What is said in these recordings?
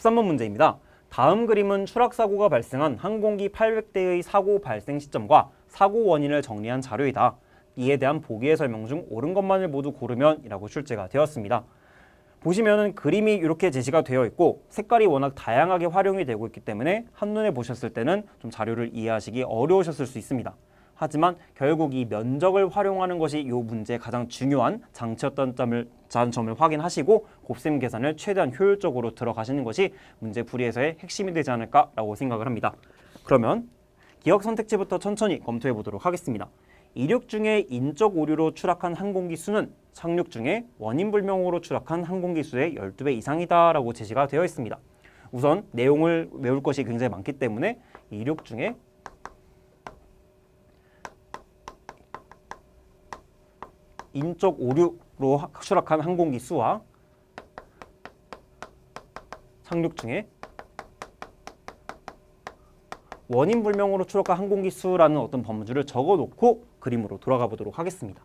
13번 문제입니다. 다음 그림은 추락사고가 발생한 항공기 800대의 사고 발생 시점과 사고 원인을 정리한 자료이다. 이에 대한 보기의 설명 중 옳은 것만을 모두 고르면 이라고 출제가 되었습니다. 보시면은 그림이 이렇게 제시가 되어 있고 색깔이 워낙 다양하게 활용이 되고 있기 때문에 한눈에 보셨을 때는 좀 자료를 이해하시기 어려우셨을 수 있습니다. 하지만 결국 이 면적을 활용하는 것이 이 문제의 가장 중요한 장치였던 점을 확인하시고 곱셈 계산을 최대한 효율적으로 들어가시는 것이 문제 풀이에서의 핵심이 되지 않을까라고 생각을 합니다. 그러면 기억 선택지부터 천천히 검토해 보도록 하겠습니다. 이륙 중에 인적 오류로 추락한 항공기 수는 착륙 중에 원인 불명으로 추락한 항공기 수의 12배 이상이다 라고 제시가 되어 있습니다. 우선 내용을 외울 것이 굉장히 많기 때문에 이륙 중에 인적 오류로 추락한 항공기 수와 착륙 중에 원인 불명으로 추락한 항공기 수라는 어떤 범주를 적어놓고 그림으로 돌아가 보도록 하겠습니다.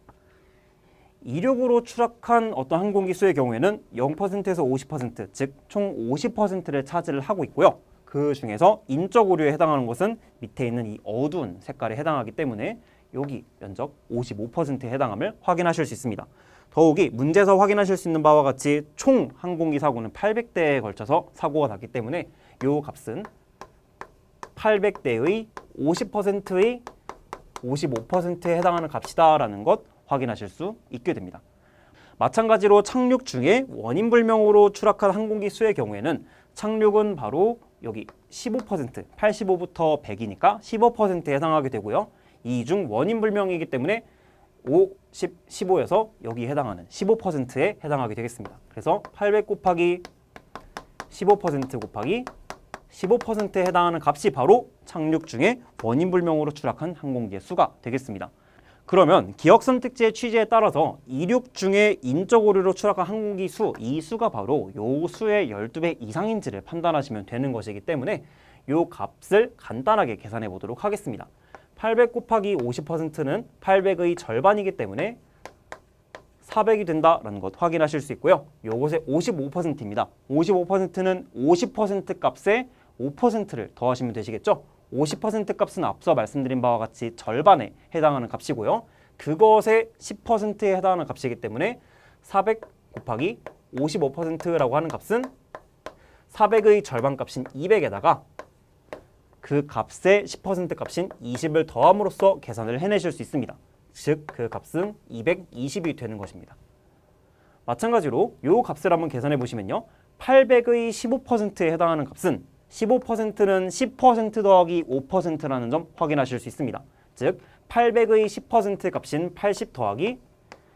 이륙으로 추락한 어떤 항공기 수의 경우에는 0%에서 50%, 즉 총 50%를 차지를 하고 있고요. 그 중에서 인적 오류에 해당하는 것은 밑에 있는 이 어두운 색깔에 해당하기 때문에 여기 면적 55%에 해당함을 확인하실 수 있습니다. 더욱이 문제에서 확인하실 수 있는 바와 같이 총 항공기 사고는 800대에 걸쳐서 사고가 났기 때문에 이 값은 800대의 50%의 55%에 해당하는 값이다라는 것 확인하실 수 있게 됩니다. 마찬가지로 착륙 중에 원인 불명으로 추락한 항공기 수의 경우에는 착륙은 바로 여기 15%, 85부터 100이니까 15%에 해당하게 되고요. 이 중 원인 불명이기 때문에 50, 15에서 여기에 해당하는 15%에 해당하게 되겠습니다. 그래서 800 곱하기 15% 곱하기 15%에 해당하는 값이 바로 착륙 중에 원인 불명으로 추락한 항공기의 수가 되겠습니다. 그러면 기억 선택지의 취지에 따라서 이륙 중에 인적 오류로 추락한 항공기 수, 이 수가 바로 요 수의 12배 이상인지를 판단하시면 되는 것이기 때문에 요 값을 간단하게 계산해 보도록 하겠습니다. 800 곱하기 50%는 800의 절반이기 때문에 400이 된다라는 것 확인하실 수 있고요. 요것의 55%입니다. 55%는 50% 값에 5%를 더하시면 되시겠죠? 50% 값은 앞서 말씀드린 바와 같이 절반에 해당하는 값이고요. 그것의 10%에 해당하는 값이기 때문에 400 곱하기 55%라고 하는 값은 400의 절반 값인 200에다가 그 값의 10% 값인 20을 더함으로써 계산을 해내실 수 있습니다. 즉, 그 값은 220이 되는 것입니다. 마찬가지로 이 값을 한번 계산해 보시면요. 800의 15%에 해당하는 값은 15%는 10% 더하기 5%라는 점 확인하실 수 있습니다. 즉, 800의 10% 값인 80 더하기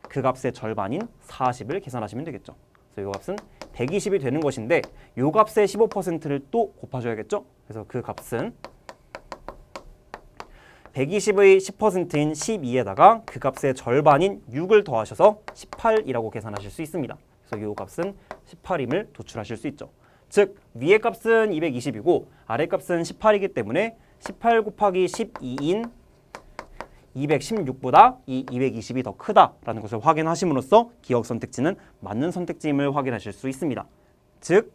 그 값의 절반인 40을 계산하시면 되겠죠. 그래서 이 값은 120이 되는 것인데 이 값의 15%를 또 곱하셔야겠죠. 그래서 그 값은 120의 10%인 12에다가 그 값의 절반인 6을 더하셔서 18이라고 계산하실 수 있습니다. 그래서 이 값은 18임을 도출하실 수 있죠. 즉 위의 값은 220이고 아래 값은 18이기 때문에 18 곱하기 12인 216보다 이 220이 더 크다라는 것을 확인하심으로써 기억 선택지는 맞는 선택지임을 확인하실 수 있습니다. 즉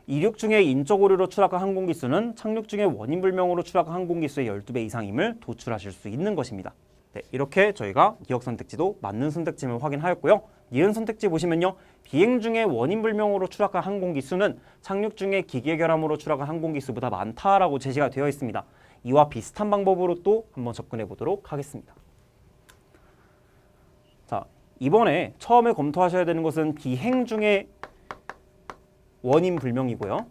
이륙 중에 인적 오류로 추락한 항공기 수는 착륙 중에 원인 불명으로 추락한 항공기 수의 12배 이상임을 도출하실 수 있는 것입니다. 네, 이렇게 저희가 기억 선택지도 맞는 선택지임을 확인하였고요. 니은 선택지 보시면요. 비행 중에 원인 불명으로 추락한 항공기 수는 착륙 중에 기계 결함으로 추락한 항공기 수보다 많다라고 제시가 되어 있습니다. 이와 비슷한 방법으로 또 한번 접근해 보도록 하겠습니다. 자, 이번에 처음에 검토하셔야 되는 것은 비행 중에 원인 불명이고요.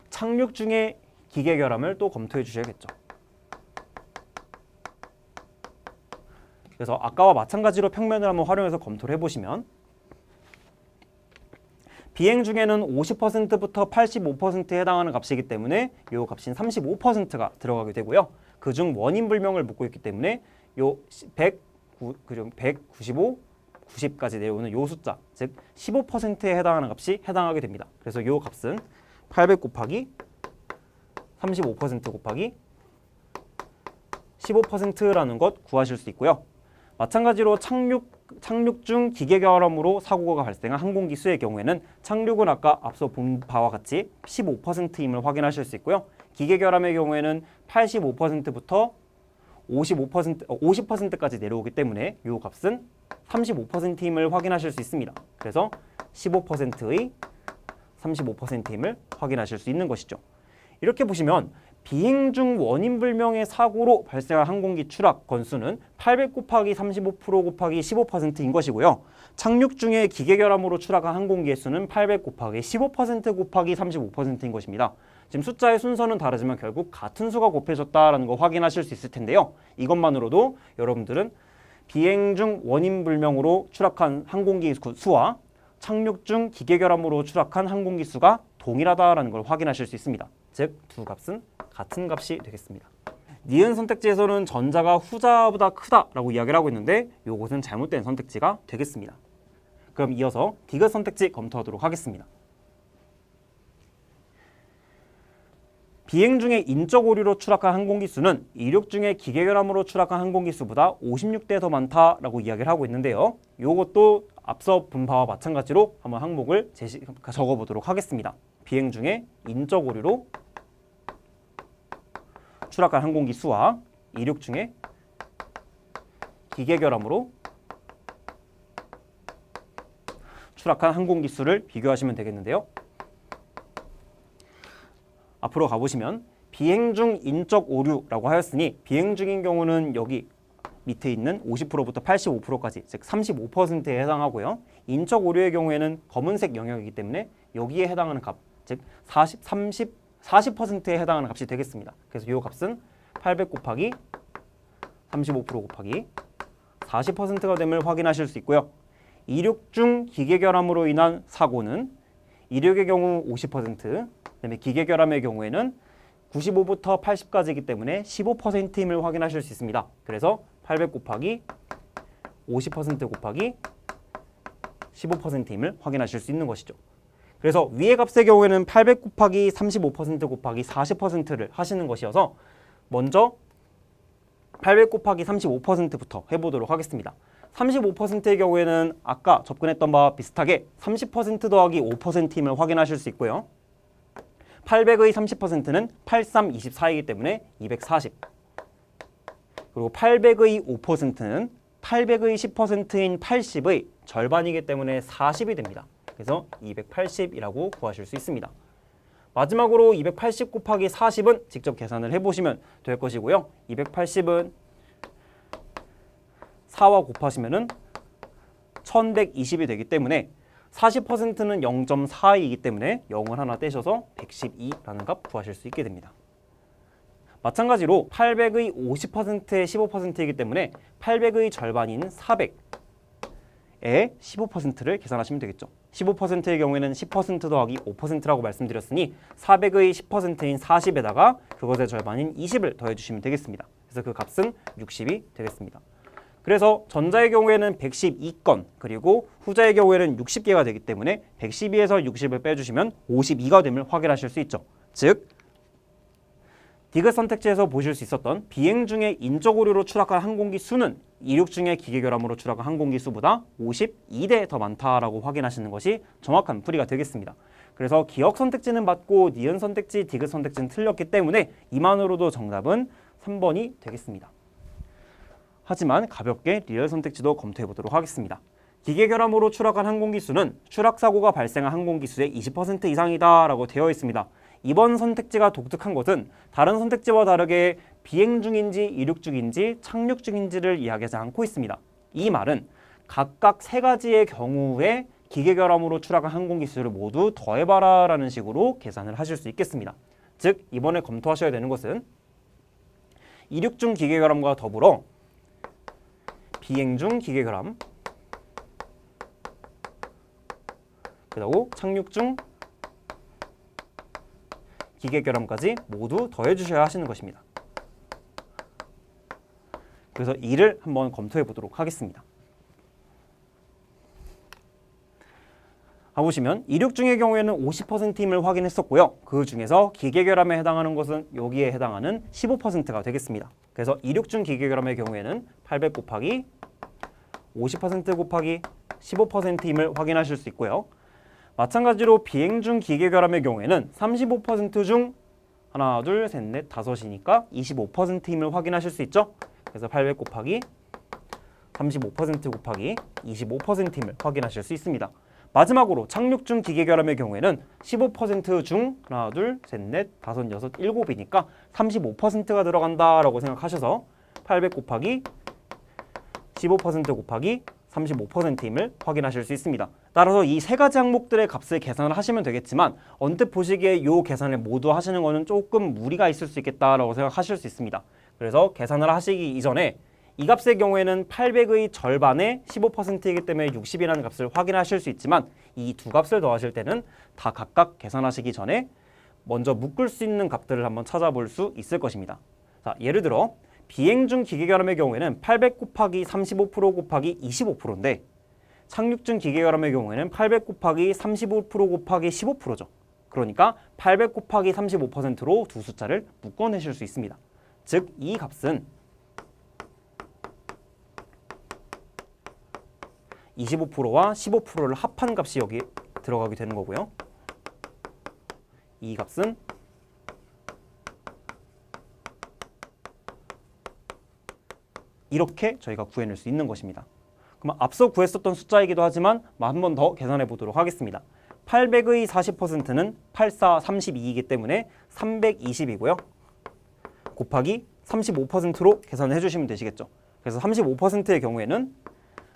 착륙 중에 기계 결함을 또 검토해 주셔야겠죠. 그래서 아까와 마찬가지로 평면을 한번 활용해서 검토를 해보시면 비행 중에는 50%부터 85%에 해당하는 값이기 때문에 이 값인 35%가 들어가게 되고요. 그중 원인 불명을 묻고 있기 때문에 요 195, 90까지 내려오는 요 숫자, 즉 15%에 해당하는 값이 해당하게 됩니다. 그래서 요 값은 800 곱하기 35% 곱하기 15%라는 것 구하실 수 있고요. 마찬가지로 착륙 중 기계 결함으로 사고가 발생한 항공기 수의 경우에는 착륙은 아까 앞서 본 바와 같이 15%임을 확인하실 수 있고요. 기계 결함의 경우에는 85%부터 50%까지 내려오기 때문에 이 값은 35%임을 확인하실 수 있습니다. 그래서 15%의 35%임을 확인하실 수 있는 것이죠. 이렇게 보시면 비행 중 원인 불명의 사고로 발생한 항공기 추락 건수는 800 곱하기 35% 곱하기 15%인 것이고요. 착륙 중에 기계 결함으로 추락한 항공기의 수는 800 곱하기 15% 곱하기 35%인 것입니다. 지금 숫자의 순서는 다르지만 결국 같은 수가 곱해졌다는 거 확인하실 수 있을 텐데요. 이것만으로도 여러분들은 비행 중 원인 불명으로 추락한 항공기 수와 착륙 중 기계 결함으로 추락한 항공기 수가 동일하다는 걸 확인하실 수 있습니다. 즉, 두 값은 같은 값이 되겠습니다. 니은 선택지에서는 전자가 후자보다 크다라고 이야기를 하고 있는데 이것은 잘못된 선택지가 되겠습니다. 그럼 이어서 디귿 선택지 검토하도록 하겠습니다. 비행 중에 인적 오류로 추락한 항공기 수는 이륙 중에 기계 결함으로 추락한 항공기 수보다 56대 더 많다라고 이야기를 하고 있는데요. 이것도 앞서 본 바와 마찬가지로 한번 항목을 적어보도록 하겠습니다. 비행 중에 인적 오류로 추락한 항공기 수와 이륙 중에 기계 결함으로 추락한 항공기 수를 비교하시면 되겠는데요. 앞으로 가보시면 비행 중 인적 오류라고 하였으니 비행 중인 경우는 여기 밑에 있는 50%부터 85%까지 즉 35%에 해당하고요. 인적 오류의 경우에는 검은색 영역이기 때문에 여기에 해당하는 값, 즉 40%에 해당하는 값이 되겠습니다. 그래서 이 값은 800 곱하기 35% 곱하기 40%가 됨을 확인하실 수 있고요. 이륙 중 기계 결함으로 인한 사고는 이륙의 경우 50%, 그다음에 기계 결함의 경우에는 95부터 80까지이기 때문에 15%임을 확인하실 수 있습니다. 그래서 800 곱하기 50% 곱하기 15%임을 확인하실 수 있는 것이죠. 그래서 위의 값의 경우에는 800 곱하기 35% 곱하기 40%를 하시는 것이어서 먼저 800 곱하기 35%부터 해보도록 하겠습니다. 35%의 경우에는 아까 접근했던 바와 비슷하게 30% 더하기 5%임을 확인하실 수 있고요. 800의 30%는 83, 24이기 때문에 240. 그리고 800의 5%는 800의 10%인 80의 절반이기 때문에 40이 됩니다. 그래서 280이라고 구하실 수 있습니다. 마지막으로 280 곱하기 40은 직접 계산을 해보시면 될 것이고요. 280은 4와 곱하시면 1120이 되기 때문에 40%는 0.42이기 때문에 0을 하나 떼셔서 112라는 값 구하실 수 있게 됩니다. 마찬가지로 800의 50%의 15%이기 때문에 800의 절반인 400의 15%를 계산하시면 되겠죠. 15%의 경우에는 10% 더하기 5%라고 말씀드렸으니 400의 10%인 40에다가 그것의 절반인 20을 더해주시면 되겠습니다. 그래서 그 값은 60이 되겠습니다. 그래서 전자의 경우에는 112건 그리고 후자의 경우에는 60개가 되기 때문에 112에서 60을 빼주시면 52가 됨을 확인하실 수 있죠. 즉 디귿 선택지에서 보실 수 있었던 비행 중에 인적 오류로 추락한 항공기 수는 이륙 중에 기계 결함으로 추락한 항공기 수보다 52대 더 많다라고 확인하시는 것이 정확한 풀이가 되겠습니다. 그래서 기억 선택지는 맞고 니은 선택지, 디귿 선택지는 틀렸기 때문에 이만으로도 정답은 3번이 되겠습니다. 하지만 가볍게 리얼 선택지도 검토해 보도록 하겠습니다. 기계 결함으로 추락한 항공기 수는 추락 사고가 발생한 항공기 수의 20% 이상이다라고 되어 있습니다. 이번 선택지가 독특한 것은 다른 선택지와 다르게 비행 중인지 이륙 중인지 착륙 중인지를 이야기하지 않고 있습니다. 이 말은 각각 세 가지의 경우에 기계 결함으로 추락한 항공기 수를 모두 더해봐라 라는 식으로 계산을 하실 수 있겠습니다. 즉 이번에 검토하셔야 되는 것은 이륙 중 기계 결함과 더불어 비행 중 기계 결함, 그리고 착륙 중 기계 결함까지 모두 더해 주셔야 하시는 것입니다. 그래서 이를 한번 검토해 보도록 하겠습니다. 가보시면 이륙 중의 경우에는 50%임을 확인했었고요. 그 중에서 기계 결함에 해당하는 것은 여기에 해당하는 15%가 되겠습니다. 그래서 이륙 중 기계 결함의 경우에는 800 곱하기 50% 곱하기 15%임을 확인하실 수 있고요. 마찬가지로 비행 중 기계 결함의 경우에는 35% 중 하나, 둘, 셋, 넷, 다섯이니까 25%임을 확인하실 수 있죠. 그래서 800 곱하기 35% 곱하기 25%임을 확인하실 수 있습니다. 마지막으로 착륙 중 기계 결함의 경우에는 15% 중 하나, 둘, 셋, 넷, 다섯, 여섯, 일곱이니까 35%가 들어간다라고 생각하셔서 800 곱하기 15% 곱하기 35%임을 확인하실 수 있습니다. 따라서 이 세 가지 항목들의 값을 계산을 하시면 되겠지만 언뜻 보시기에 이 계산을 모두 하시는 것은 조금 무리가 있을 수 있겠다라고 생각하실 수 있습니다. 그래서 계산을 하시기 이전에 이 값의 경우에는 800의 절반의 15%이기 때문에 60이라는 값을 확인하실 수 있지만 이 두 값을 더하실 때는 다 각각 계산하시기 전에 먼저 묶을 수 있는 값들을 한번 찾아볼 수 있을 것입니다. 자, 예를 들어 비행 중 기계 결함의 경우에는 800 곱하기 35% 곱하기 25%인데 착륙 중 기계 결함의 경우에는 800 곱하기 35% 곱하기 15%죠. 그러니까 800 곱하기 35%로 두 숫자를 묶어내실 수 있습니다. 즉, 이 값은 25%와 15%를 합한 값이 여기 들어가게 되는 거고요. 이 값은 이렇게 저희가 구해낼 수 있는 것입니다. 그럼 앞서 구했었던 숫자이기도 하지만 한 번 더 계산해 보도록 하겠습니다. 800의 40%는 84, 32이기 때문에 320이고요. 곱하기 35%로 계산을 해주시면 되시겠죠. 그래서 35%의 경우에는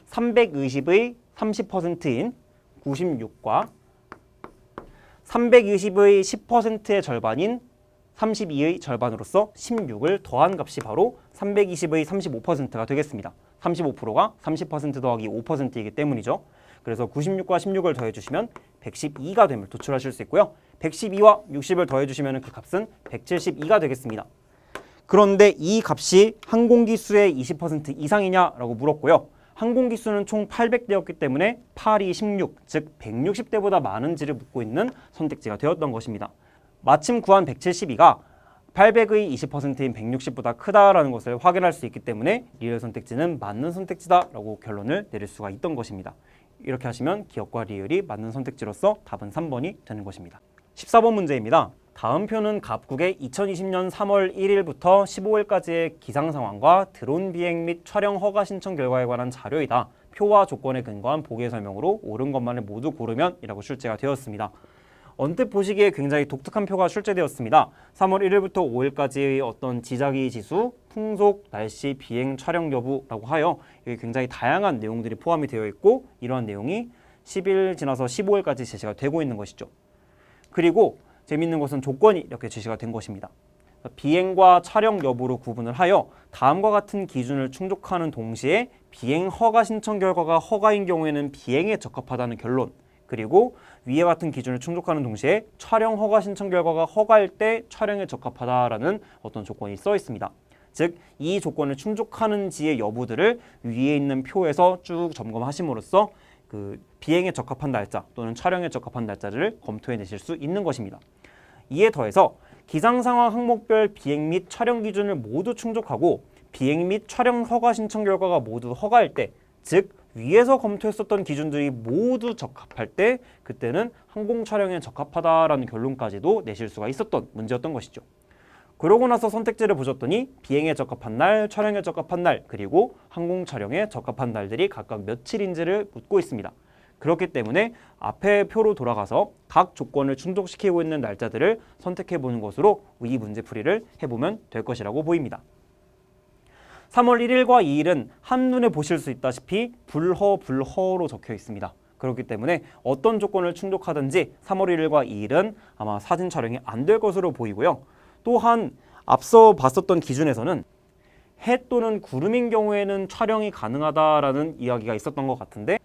320의 30%인 96과 320의 10%의 절반인 32의 절반으로서 16을 더한 값이 바로 320의 35%가 되겠습니다. 35%가 30% 더하기 5%이기 때문이죠. 그래서 96과 16을 더해주시면 112가 됨을 도출하실 수 있고요. 112와 60을 더해주시면 그 값은 172가 되겠습니다. 그런데 이 값이 항공기수의 20% 이상이냐라고 물었고요. 항공기수는 총 800대였기 때문에 8이 16, 즉 160대보다 많은지를 묻고 있는 선택지가 되었던 것입니다. 마침 구한 172가 800의 20%인 160보다 크다라는 것을 확인할 수 있기 때문에 리을 선택지는 맞는 선택지다라고 결론을 내릴 수가 있던 것입니다. 이렇게 하시면 기억과 리을이 맞는 선택지로서 답은 3번이 되는 것입니다. 14번 문제입니다. 다음 표는 갑국의 2020년 3월 1일부터 15일까지의 기상 상황과 드론 비행 및 촬영 허가 신청 결과에 관한 자료이다. 표와 조건에 근거한 보기의 설명으로 옳은 것만을 모두 고르면 이라고 출제가 되었습니다. 언뜻 보시기에 굉장히 독특한 표가 출제되었습니다. 3월 1일부터 5일까지의 어떤 지자기 지수, 풍속, 날씨, 비행, 촬영 여부라고 하여 굉장히 다양한 내용들이 포함이 되어 있고 이러한 내용이 10일 지나서 15일까지 제시가 되고 있는 것이죠. 그리고 재미있는 것은 조건이 이렇게 제시가 된 것입니다. 비행과 촬영 여부로 구분을 하여 다음과 같은 기준을 충족하는 동시에 비행 허가 신청 결과가 허가인 경우에는 비행에 적합하다는 결론, 그리고 위와 같은 기준을 충족하는 동시에 촬영 허가 신청 결과가 허가일 때 촬영에 적합하다라는 어떤 조건이 써 있습니다. 즉, 이 조건을 충족하는지의 여부들을 위에 있는 표에서 쭉 점검하심으로써 그 비행에 적합한 날짜 또는 촬영에 적합한 날짜를 검토해 내실 수 있는 것입니다. 이에 더해서 기상상황 항목별 비행 및 촬영 기준을 모두 충족하고 비행 및 촬영 허가 신청 결과가 모두 허가일 때, 즉 위에서 검토했었던 기준들이 모두 적합할 때 그때는 항공 촬영에 적합하다라는 결론까지도 내실 수가 있었던 문제였던 것이죠. 그러고 나서 선택지를 보셨더니 비행에 적합한 날, 촬영에 적합한 날, 그리고 항공 촬영에 적합한 날들이 각각 며칠인지를 묻고 있습니다. 그렇기 때문에 앞에 표로 돌아가서 각 조건을 충족시키고 있는 날짜들을 선택해보는 것으로 이 문제풀이를 해보면 될 것이라고 보입니다. 3월 1일과 2일은 한눈에 보실 수 있다시피 불허로 적혀 있습니다. 그렇기 때문에 어떤 조건을 충족하든지 3월 1일과 2일은 아마 사진 촬영이 안 될 것으로 보이고요. 또한 앞서 봤었던 기준에서는 해 또는 구름인 경우에는 촬영이 가능하다라는 이야기가 있었던 것 같은데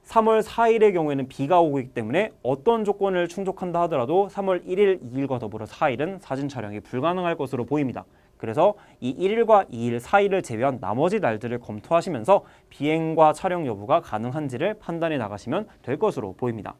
3월 4일의 경우에는 비가 오고 있기 때문에 어떤 조건을 충족한다 하더라도 3월 1일, 2일과 더불어 4일은 사진 촬영이 불가능할 것으로 보입니다. 그래서 이 1일과 2일, 4일을 제외한 나머지 날들을 검토하시면서 비행과 촬영 여부가 가능한지를 판단해 나가시면 될 것으로 보입니다.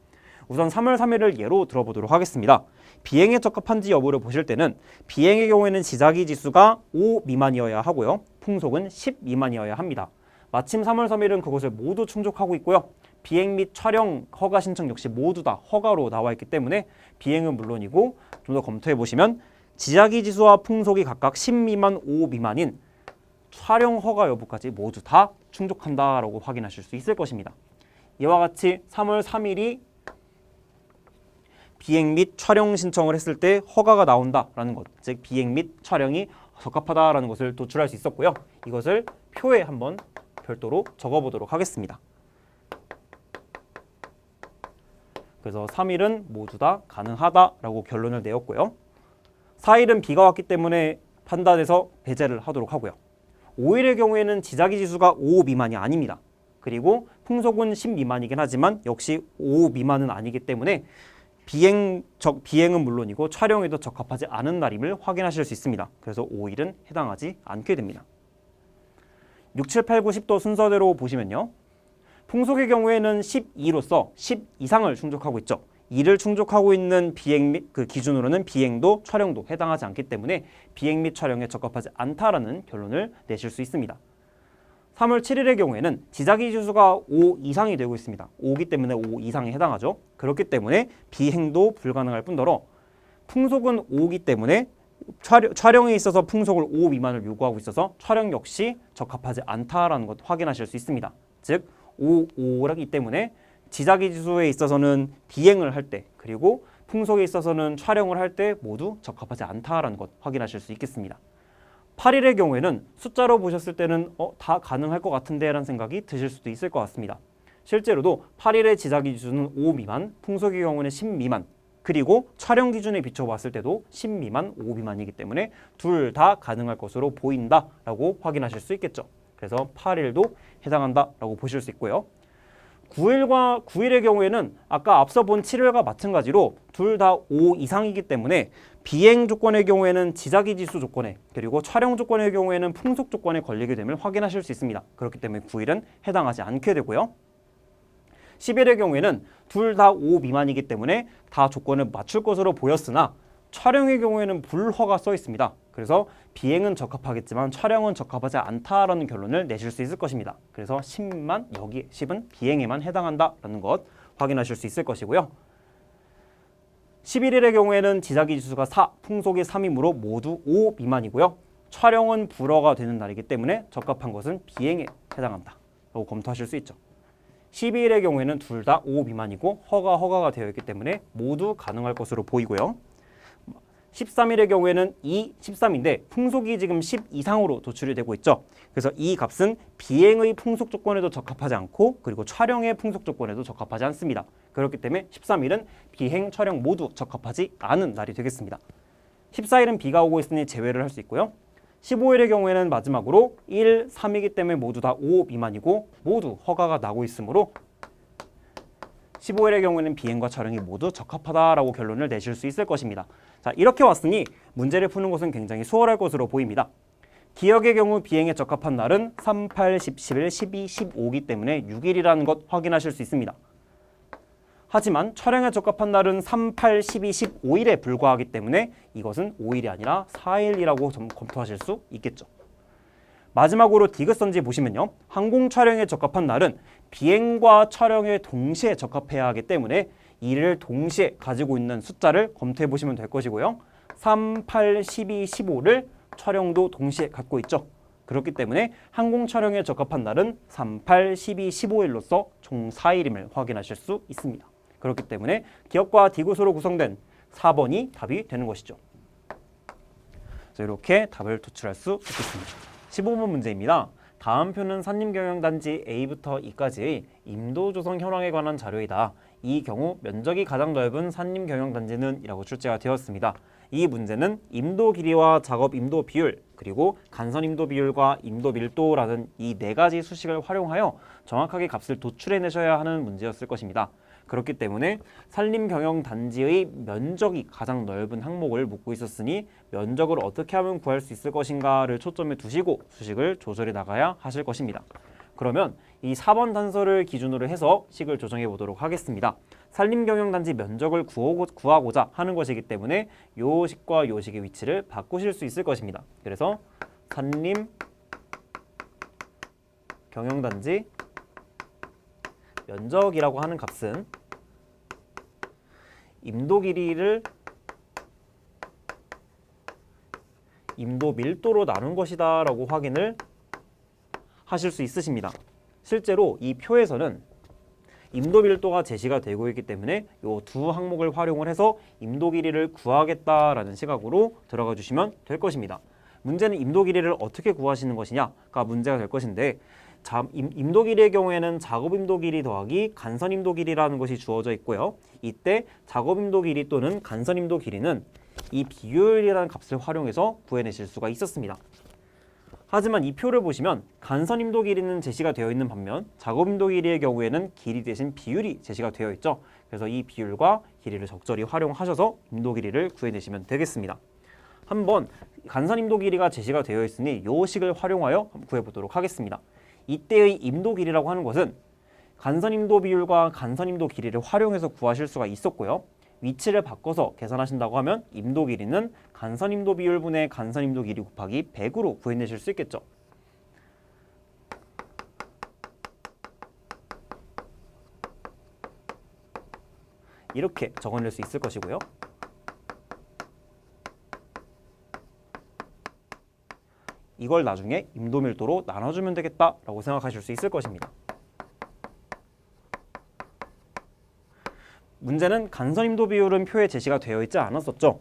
우선 3월 3일을 예로 들어보도록 하겠습니다. 비행에 적합한지 여부를 보실 때는 비행의 경우에는 지자기 지수가 5 미만이어야 하고요. 풍속은 10 미만이어야 합니다. 마침 3월 3일은 그것을 모두 충족하고 있고요. 비행 및 촬영 허가 신청 역시 모두 다 허가로 나와 있기 때문에 비행은 물론이고 좀 더 검토해 보시면 지자기 지수와 풍속이 각각 10 미만, 5 미만인 촬영 허가 여부까지 모두 다 충족한다라고 확인하실 수 있을 것입니다. 이와 같이 3월 3일이 비행 및 촬영 신청을 했을 때 허가가 나온다라는 것, 즉 비행 및 촬영이 적합하다라는 것을 도출할 수 있었고요. 이것을 표에 한번 별도로 적어보도록 하겠습니다. 그래서 3일은 모두 다 가능하다라고 결론을 내었고요. 4일은 비가 왔기 때문에 판단해서 배제를 하도록 하고요. 5일의 경우에는 지자기 지수가 5 미만이 아닙니다. 그리고 풍속은 10 미만이긴 하지만 역시 5 미만은 아니기 때문에 비행은 물론이고 촬영에도 적합하지 않은 날임을 확인하실 수 있습니다. 그래서 5일은 해당하지 않게 됩니다. 6, 7, 8, 9, 10도 순서대로 보시면요. 풍속의 경우에는 12로서 10 이상을 충족하고 있죠. 이를 충족하고 있는 비행 및 그 기준으로는 비행도 촬영도 해당하지 않기 때문에 비행 및 촬영에 적합하지 않다라는 결론을 내실 수 있습니다. 3월 7일의 경우에는 지자기 지수가 5 이상이 되고 있습니다. 5기 때문에 5 이상에 해당하죠. 그렇기 때문에 비행도 불가능할 뿐더러 풍속은 5기 때문에 촬영에 있어서 풍속을 5 미만을 요구하고 있어서 촬영 역시 적합하지 않다라는 것 확인하실 수 있습니다. 즉 5기 때문에 지자기 지수에 있어서는 비행을 할 때 그리고 풍속에 있어서는 촬영을 할 때 모두 적합하지 않다라는 것 확인하실 수 있겠습니다. 8일의 경우에는 숫자로 보셨을 때는 다 가능할 것 같은데 라는 생각이 드실 수도 있을 것 같습니다. 실제로도 8일의 지자기 지수는 5 미만, 풍속의 경우는 10 미만, 그리고 촬영 기준에 비춰봤을 때도 10 미만, 5 미만이기 때문에 둘 다 가능할 것으로 보인다라고 확인하실 수 있겠죠. 그래서 8일도 해당한다라고 보실 수 있고요. 9일의 경우에는 아까 앞서 본 7일과 마찬가지로 둘 다 5 이상이기 때문에 비행 조건의 경우에는 지자기 지수 조건에 그리고 촬영 조건의 경우에는 풍속 조건에 걸리게 됨을 확인하실 수 있습니다. 그렇기 때문에 9일은 해당하지 않게 되고요. 10일의 경우에는 둘 다 5 미만이기 때문에 다 조건을 맞출 것으로 보였으나 촬영의 경우에는 불허가 써 있습니다. 그래서 비행은 적합하겠지만 촬영은 적합하지 않다라는 결론을 내실 수 있을 것입니다. 그래서 10만 여기 10은 비행에만 해당한다라는 것 확인하실 수 있을 것이고요. 11일의 경우에는 지자기 지수가 4, 풍속이 3이므로 모두 5 미만이고요. 촬영은 불허가 되는 날이기 때문에 적합한 것은 비행에 해당한다라고 검토하실 수 있죠. 12일의 경우에는 둘 다 5 미만이고 허가가 되어 있기 때문에 모두 가능할 것으로 보이고요. 13일의 경우에는 2, 13인데 풍속이 지금 10 이상으로 도출이 되고 있죠. 그래서 이 값은 비행의 풍속 조건에도 적합하지 않고 그리고 촬영의 풍속 조건에도 적합하지 않습니다. 그렇기 때문에 13일은 비행, 촬영 모두 적합하지 않은 날이 되겠습니다. 14일은 비가 오고 있으니 제외를 할 수 있고요. 15일의 경우에는 마지막으로 1, 3이기 때문에 모두 다 5 미만이고 모두 허가가 나고 있으므로 15일의 경우에는 비행과 촬영이 모두 적합하다라고 결론을 내실 수 있을 것입니다. 자, 이렇게 왔으니 문제를 푸는 것은 굉장히 수월할 것으로 보입니다. 기역의 경우 비행에 적합한 날은 3, 8, 10, 11, 12, 15이기 때문에 6일이라는 것 확인하실 수 있습니다. 하지만 촬영에 적합한 날은 3, 8, 12, 15일에 불과하기 때문에 이것은 5일이 아니라 4일이라고 검토하실 수 있겠죠. 마지막으로 디귿선지 보시면요. 항공 촬영에 적합한 날은 비행과 촬영에 동시에 적합해야 하기 때문에 이를 동시에 가지고 있는 숫자를 검토해 보시면 될 것이고요. 3, 8, 12, 15를 촬영도 동시에 갖고 있죠. 그렇기 때문에 항공 촬영에 적합한 날은 3, 8, 12, 15일로서 총 4일임을 확인하실 수 있습니다. 그렇기 때문에 기역과 디귿으로 구성된 4번이 답이 되는 것이죠. 그래서 이렇게 답을 도출할 수 있겠습니다. 15번 문제입니다. 다음 표는 산림경영단지 A부터 E까지의 임도조성 현황에 관한 자료이다. 이 경우 면적이 가장 넓은 산림경영단지는 이라고 출제가 되었습니다. 이 문제는 임도 길이와 작업 임도 비율 그리고 간선 임도 비율과 임도 밀도라는 이 네 가지 수식을 활용하여 정확하게 값을 도출해내셔야 하는 문제였을 것입니다. 그렇기 때문에 산림경영단지의 면적이 가장 넓은 항목을 묻고 있었으니 면적을 어떻게 하면 구할 수 있을 것인가를 초점에 두시고 수식을 조절해 나가야 하실 것입니다. 그러면 이 4번 단서를 기준으로 해서 식을 조정해 보도록 하겠습니다. 산림경영단지 면적을 구하고자 하는 것이기 때문에 요 식과 요 식의 위치를 바꾸실 수 있을 것입니다. 그래서 경영단지 면적이라고 하는 값은 임도 길이를 임도 밀도로 나눈 것이다 라고 확인을 하실 수 있으십니다. 실제로 이 표에서는 임도 밀도가 제시가 되고 있기 때문에 이 두 항목을 활용을 해서 임도 길이를 구하겠다라는 시각으로 들어가 주시면 될 것입니다. 문제는 임도 길이를 어떻게 구하시는 것이냐가 문제가 될 것인데, 임도 길이의 경우에는 작업 임도 길이 더하기 간선 임도 길이라는 것이 주어져 있고요. 이때 작업 임도 길이 또는 간선 임도 길이는 이 비율이라는 값을 활용해서 구해내실 수가 있었습니다. 하지만 이 표를 보시면 간선 임도 길이는 제시가 되어 있는 반면 작업 임도 길이의 경우에는 길이 대신 비율이 제시가 되어 있죠. 그래서 이 비율과 길이를 적절히 활용하셔서 임도 길이를 구해내시면 되겠습니다. 한번 간선 임도 길이가 제시가 되어 있으니 이 식을 활용하여 구해보도록 하겠습니다. 이때의 임도 길이라고 하는 것은 간선 임도 비율과 간선 임도 길이를 활용해서 구하실 수가 있었고요. 위치를 바꿔서 계산하신다고 하면 임도 길이는 간선 임도 비율분의 간선 임도 길이 곱하기 100으로 구해내실 수 있겠죠. 이렇게 적어낼 수 있을 것이고요. 이걸 나중에 임도 밀도로 나눠주면 되겠다라고 생각하실 수 있을 것입니다. 문제는 간선 임도 비율은 표에 제시가 되어 있지 않았었죠.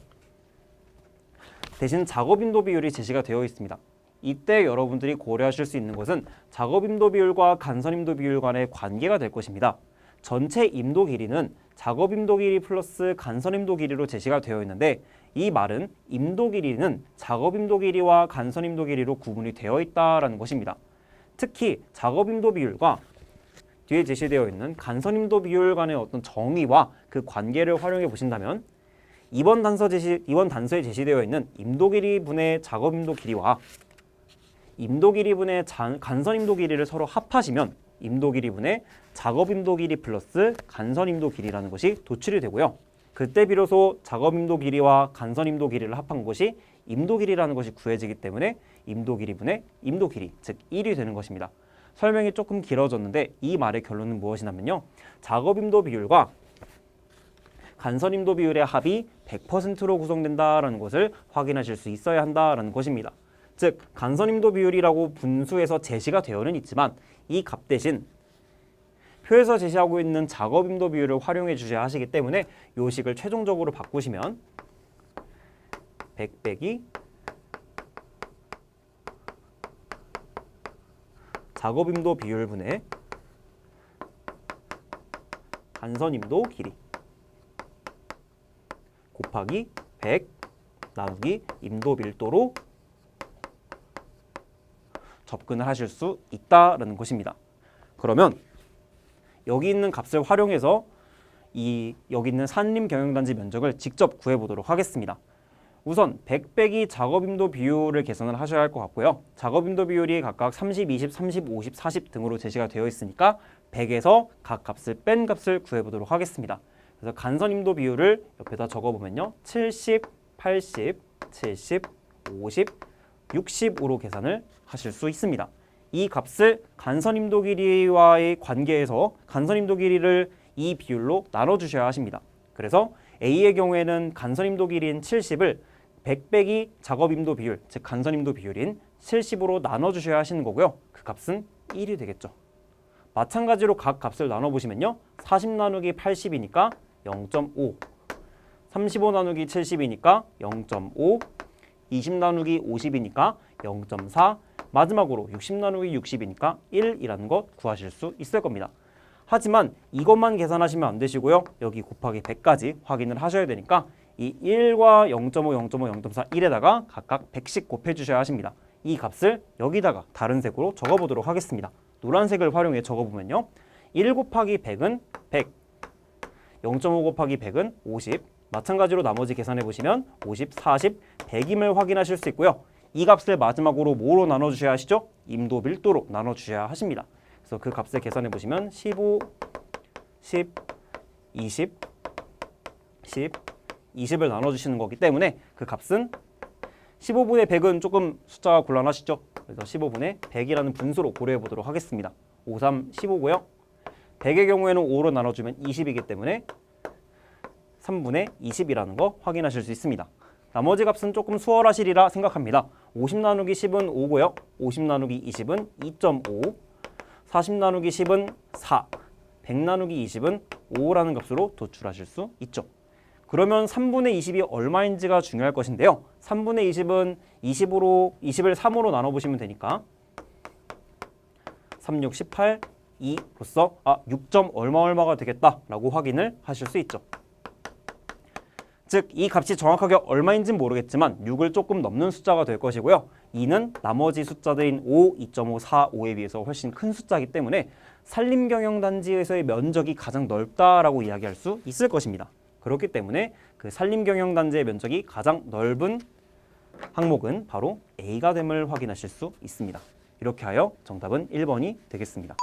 대신 작업 임도 비율이 제시가 되어 있습니다. 이때 여러분들이 고려하실 수 있는 것은 작업 임도 비율과 간선 임도 비율 간의 관계가 될 것입니다. 전체 임도 길이는 작업 임도 길이 플러스 간선 임도 길이로 제시가 되어 있는데, 이 말은 임도 길이는 작업 임도 길이와 간선 임도 길이로 구분이 되어 있다라는 것입니다. 특히 작업 임도 비율과 뒤에 제시되어 있는 간선 임도 비율 간의 어떤 정의와 그 관계를 활용해 보신다면, 이번 단서에 제시되어 있는 임도 길이 분의 작업 임도 길이와 임도 길이 분의 간선 임도 길이를 서로 합하시면 임도 길이 분의 작업 임도 길이 플러스 간선 임도 길이라는 것이 도출이 되고요. 그때 비로소 작업 임도 길이와 간선 임도 길이를 합한 것이 임도 길이라는 것이 구해지기 때문에 임도 길이 분의 임도 길이, 즉 1이 되는 것입니다. 설명이 조금 길어졌는데 이 말의 결론은 무엇이냐면요. 작업 임도 비율과 간선 임도 비율의 합이 100%로 구성된다라는 것을 확인하실 수 있어야 한다라는 것입니다. 즉 간선 임도 비율이라고 분수에서 제시가 되어는 있지만 이 값 대신 표에서 제시하고 있는 작업 임도 비율을 활용해 주셔야 하시기 때문에 이 식을 최종적으로 바꾸시면 100 빼기 작업 임도 비율분의 간선 임도 길이 곱하기 100 나누기 임도 밀도로 접근을 하실 수 있다라는 것입니다. 그러면 여기 있는 값을 활용해서 여기 있는 산림 경영단지 면적을 직접 구해보도록 하겠습니다. 우선 100 빼기 작업임도 비율을 계산을 하셔야 할 것 같고요. 작업임도 비율이 각각 30, 20, 30, 50, 40 등으로 제시가 되어 있으니까 100에서 각 값을 뺀 값을 구해보도록 하겠습니다. 그래서 간선임도 비율을 옆에다 적어보면요. 70, 80, 70, 50, 60으로 계산을 하실 수 있습니다. 이 값을 간선임도 길이와의 관계에서 간선임도 길이를 이 비율로 나눠주셔야 하십니다. 그래서 A의 경우에는 간선임도 길이인 70을 100 빼기 작업임도 비율, 즉 간선임도 비율인 70으로 나눠주셔야 하시는 거고요. 그 값은 1이 되겠죠. 마찬가지로 각 값을 나눠보시면요. 40 나누기 80이니까 0.5, 35 나누기 70이니까 0.5, 20 나누기 50이니까 0.4, 마지막으로 60 나누기 60이니까 1이라는 것 구하실 수 있을 겁니다. 하지만 이것만 계산하시면 안 되시고요. 여기 곱하기 100까지 확인을 하셔야 되니까 이 1과 0.5, 0.5, 0.4, 1에다가 각각 100씩 곱해주셔야 하십니다. 이 값을 여기다가 다른 색으로 적어보도록 하겠습니다. 노란색을 활용해 적어보면요. 1 곱하기 100은 100, 0.5 곱하기 100은 50, 마찬가지로 나머지 계산해보시면 50, 40, 100임을 확인하실 수 있고요. 이 값을 마지막으로 뭐로 나눠주셔야 하시죠? 임도 밀도로 나눠주셔야 하십니다. 그래서 그 값을 계산해보시면 15, 10, 20, 10, 20을 나눠주시는 거기 때문에 그 값은 15분의 100은 조금 숫자가 곤란하시죠? 그래서 15분의 100이라는 분수로 고려해 보도록 하겠습니다. 5, 3, 15고요. 100의 경우에는 5로 나눠주면 20이기 때문에 3분의 20이라는 거 확인하실 수 있습니다. 나머지 값은 조금 수월하시리라 생각합니다. 50 나누기 10은 5고요. 50 나누기 20은 2.5, 40 나누기 10은 4, 100 나누기 20은 5라는 값으로 도출하실 수 있죠. 그러면 3분의 20이 얼마인지가 중요할 것인데요. 3분의 20은 20을 3으로 나눠보시면 되니까 3, 6, 18, 2로서 6점 얼마가 되겠다라고 확인을 하실 수 있죠. 즉, 이 값이 정확하게 얼마인지는 모르겠지만 6을 조금 넘는 숫자가 될 것이고요. 2는 나머지 숫자들인 5, 2.5, 4, 5에 비해서 훨씬 큰 숫자이기 때문에 산림경영단지에서의 면적이 가장 넓다라고 이야기할 수 있을 것입니다. 그렇기 때문에 그 산림경영단지의 면적이 가장 넓은 항목은 바로 A가 됨을 확인하실 수 있습니다. 이렇게 하여 정답은 1번이 되겠습니다.